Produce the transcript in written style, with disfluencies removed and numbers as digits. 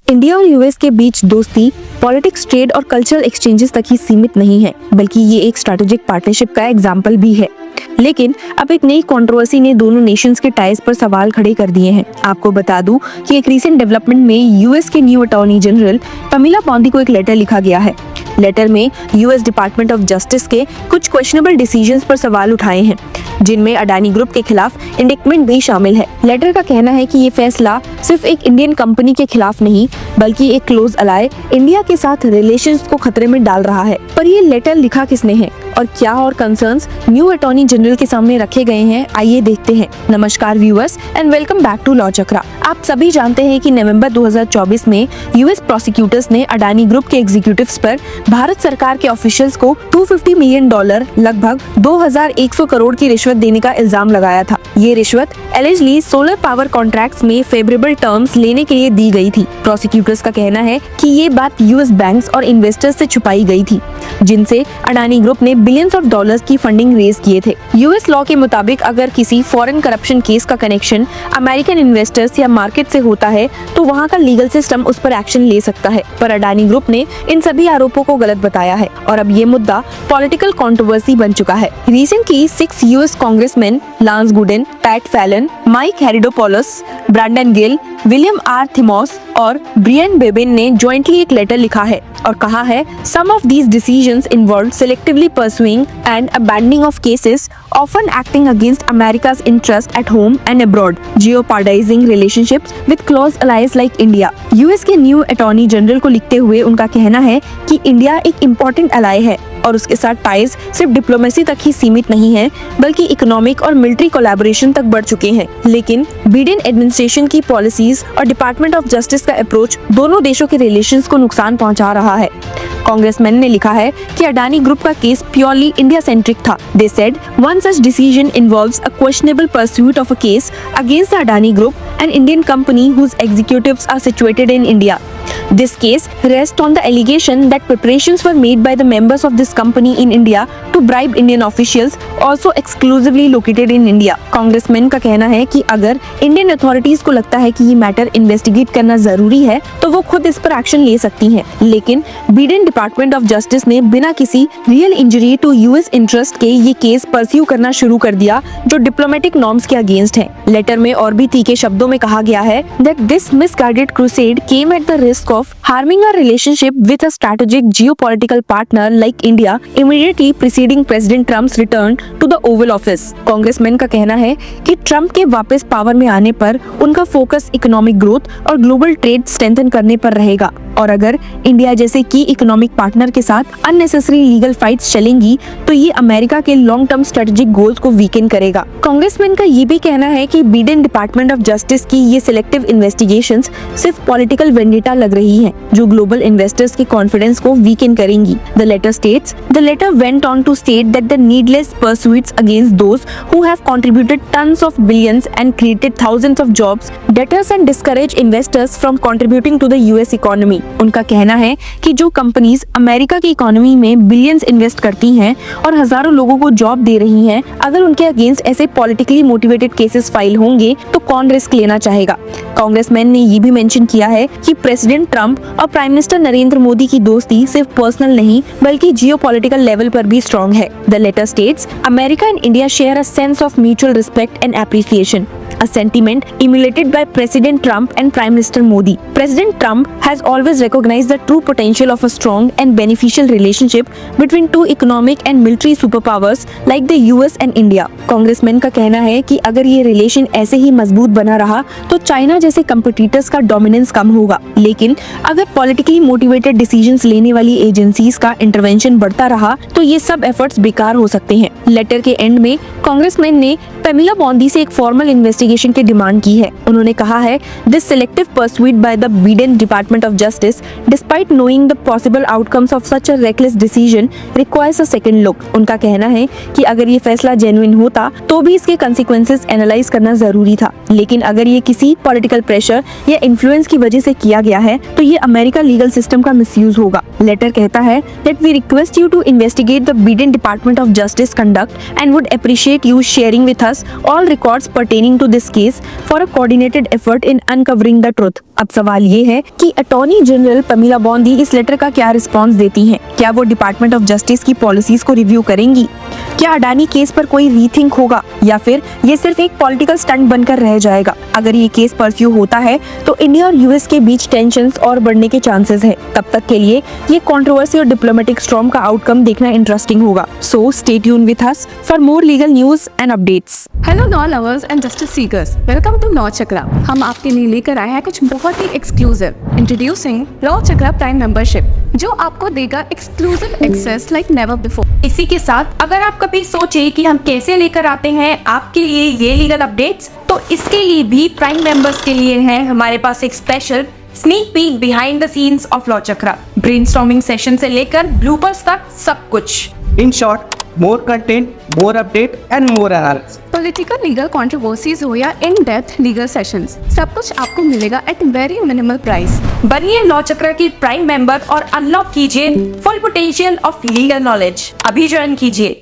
India और US के बीच दोस्ती पॉलिटिक्स, ट्रेड और कल्चरल एक्सचेंजेस तक ही सीमित नहीं है, बल्कि ये एक स्ट्रैटेजिक पार्टनरशिप का एग्जाम्पल भी है। लेकिन अब एक नई कंट्रोवर्सी ने दोनों नेशंस के टाइज पर सवाल खड़े कर दिए हैं। आपको बता दूं कि एक रीसेंट डेवलपमेंट में यूएस के न्यू अटॉर्नी जनरल पमीला बोंदी को एक लेटर लिखा गया है। लेटर में यूएस डिपार्टमेंट ऑफ जस्टिस के कुछ क्वेश्चनेबल डिसीजंस पर सवाल उठाए हैं, जिनमें अडानी ग्रुप के खिलाफ इंडिक्टमेंट भी शामिल है। लेटर का कहना है कि ये फैसला सिर्फ एक इंडियन कंपनी के खिलाफ नहीं, बल्कि एक क्लोज अलाय इंडिया के साथ रिलेशंस को खतरे में डाल रहा है। पर ये लेटर लिखा किसने है और क्या और कंसर्न्स न्यू अटॉर्नी जनरल के सामने रखे गए हैं, आइए देखते हैं। नमस्कार viewers and welcome back to law Chakra. आप सभी जानते हैं कि नवंबर 2024 में यूएस प्रोसिक्यूटर्स ने अडानी ग्रुप के एग्जीक्यूटिव्स पर भारत सरकार के ऑफिशियल्स को $250 मिलियन लगभग 2100 करोड़ की रिश्वत देने का इल्जाम लगाया था। ये रिश्वत एलिजली सोलर पावर कॉन्ट्रैक्ट्स में फेवरेबल टर्म्स लेने के लिए दी गई थी। प्रोसिक्यूटर्स का कहना है कि ये बात यूएस बैंक्स और इन्वेस्टर्स से छुपाई गई थी, जिनसे अडानी ग्रुप ने बिलियंस ऑफ डॉलर्स की फंडिंग रेज किए थे। यूएस लॉ के मुताबिक अगर किसी फॉरेन करप्शन केस का कनेक्शन अमेरिकन इन्वेस्टर्स या मार्केट से होता है तो वहाँ का लीगल सिस्टम उस पर एक्शन ले सकता है। पर अडानी ग्रुप ने इन सभी आरोपों को गलत बताया है और अब ये मुद्दा पॉलिटिकल कंट्रोवर्सी बन चुका है। Recently 6 US congressman Lance Gooden, Pat Fallon, Mike Haridopolos, Brandon Gill, William R Timmons और ब्रियन बेबिन ने जॉइंटली एक लेटर लिखा है और कहा है some of these decisions involved selectively pursuing and abandoning of cases, often acting against America's interest at home and abroad, jeopardizing relationships with close allies like India। US के new attorney general को लिखते हुए उनका कहना है कि India एक important Alai है और उसके साथ टाइज सिर्फ डिप्लोमेसी तक ही सीमित नहीं है, बल्कि इकोनॉमिक और मिलिट्री कोलैबोरेशन तक बढ़ चुके हैं। लेकिन बिडेन एडमिनिस्ट्रेशन की पॉलिसीज और डिपार्टमेंट ऑफ जस्टिस का अप्रोच दोनों देशों के रिलेशंस को नुकसान पहुंचा रहा है। कांग्रेसमैन ने लिखा है कि अडानी ग्रुप का केस प्योरली इंडिया सेंट्रिक था। They said one such decision involves a questionable pursuit of a case against the Adani Group, an Indian company whose executives are situated in India. This case rests on the allegation that preparations were made by the members of this company in India to bribe Indian officials also exclusively located in India। Congressman का कहना है कि अगर Indian authorities को लगता है कि ये मैटर इन्वेस्टिगेट करना जरूरी है तो वो खुद इस पर एक्शन ले सकती हैं। लेकिन बिडेन डिपार्टमेंट ऑफ जस्टिस ने बिना किसी real injury to US interest के ये केस परस्यू करना शुरू कर दिया, जो डिप्लोमेटिक नॉर्म्स के अगेंस्ट है। लेटर में और भी तीखे शब्दों में कहा गया है that this misguided crusade came at the risk of harming our relationship with a strategic geopolitical partner like India immediately preceding President Trump's return to the Oval Office। Congressman का कहना है कि ट्रम्प के वापस पावर में आने पर उनका फोकस इकोनॉमिक ग्रोथ और ग्लोबल ट्रेड स्ट्रेंथन करने पर रहेगा और अगर इंडिया जैसे की इकोनॉमिक पार्टनर के साथ अननेसेसरी लीगल फाइट्स चलेंगी तो ये अमेरिका के लॉन्ग टर्म स्ट्रेटेजिक गोल्स को वीकन करेगा। कांग्रेसमैन का ये भी कहना है कि बिडेन डिपार्टमेंट ऑफ जस्टिस की ये सिलेक्टिव इन्वेस्टिगेशंस सिर्फ पॉलिटिकल वेंडेटा लग रही हैं, जो ग्लोबल इन्वेस्टर्स के कॉन्फिडेंस को वीकन करेंगी। The letter states the letter went on to state that the needless pursuits against those who have contributed tons of billions and created thousands of jobs deters and discourage investors from contributing to the US economy. उनका कहना है कि जो companies America की economy में billions invest करती हैं और हजारों लोगों को जॉब दे रही हैं, अगर उनके अगेंस्ट ऐसे पॉलिटिकली मोटिवेटेड केसेस फाइल होंगे तो कौन रिस्क लेना चाहेगा। कांग्रेसमैन ने ये भी मेंशन किया है कि प्रेसिडेंट ट्रंप और प्राइम मिनिस्टर नरेंद्र मोदी की दोस्ती सिर्फ पर्सनल नहीं बल्कि जियोपॉलिटिकल लेवल पर भी स्ट्रॉन्ग है। The letter states America and India share a sense of mutual respect and appreciation, a sentiment emulated by President Trump and Prime Minister Modi. President Trump has always recognized the true potential of a strong and beneficial relationship between two economic and military superpowers like the US and India. Congressman का कहना है कि अगर ये relation ऐसे ही मजबूत बना रहा तो चाइना जैसे कंपिटिटर्स का डोमिनेंस कम होगा, लेकिन अगर पॉलिटिकली मोटिवेटेड डिसीजंस लेने वाली एजेंसीज का इंटरवेंशन बढ़ता रहा तो ये सब एफर्ट्स बेकार हो सकते हैं। लेटर के एंड में कांग्रेसमैन ने पमीला बोंदी से एक फॉर्मल इन्वेस्टिगेशन की डिमांड की है। उन्होंने कहा है this selective pursuit by the Biden department of justice despite knowing the possible outcomes of such a reckless decision requires a second look. उनका कहना है कि अगर ये फैसला जेन्युइन होता तो भी इसके कंसिक्वेंसेस एनालाइज करना जरूरी था, लेकिन अगर ये किसी पॉलिटिकल प्रेशर या इन्फ्लुएंस की वजह से किया गया है तो ये अमेरिका लीगल सिस्टम का मिसयूज होगा। लेटर कहता है that we request you to investigate the Biden department of justice conduct and would appreciate you sharing with us all records pertaining to to this case for a coordinated effort in uncovering the truth. अब सवाल ये है कि attorney general पमीला बॉन्दी इस letter का क्या response देती हैं? क्या वो डिपार्टमेंट ऑफ जस्टिस की पॉलिसीज को रिव्यू करेंगी? क्या अडानी केस पर कोई रीथिंक होगा या फिर ये सिर्फ एक पॉलिटिकल स्टंट बनकर रह जाएगा? अगर ये केस परस्यू होता है तो इंडिया और यूएस के बीच टेंशंस और बढ़ने के चांसेस है। तब तक के लिए ये कंट्रोवर्सी और डिप्लोमेटिक स्टॉर्म का आउटकम देखना इंटरेस्टिंग होगा। So stay tuned with us for more legal news and updates. Hello law lovers and justice seekers, welcome to law Chakra. हम आपके लिए लेकर आए हैं कुछ बहुत ही exclusive. Introducing law Chakra prime membership, जो आपको देगा exclusive access like never before. इसी के साथ अगर आप कभी सोचे कि हम कैसे लेकर आते हैं आपके लिए ये लीगल अपडेट्स, तो इसके लिए भी प्राइम मेंबर्स के लिए है हमारे पास एक special sneak peek behind the scenes of law chakra. Brainstorming session से लेकर ब्लूपर्स तक सब कुछ। In short, more content, more update and more analysis. Political legal controversies हो या इन डेप्थ लीगल सेशंस, सब कुछ आपको मिलेगा एट वेरी मिनिमल प्राइस। बनिए लॉ चक्रा की प्राइम मेंबर और अनलॉक कीजिए full potential of legal knowledge. अभी ज्वाइन कीजिए।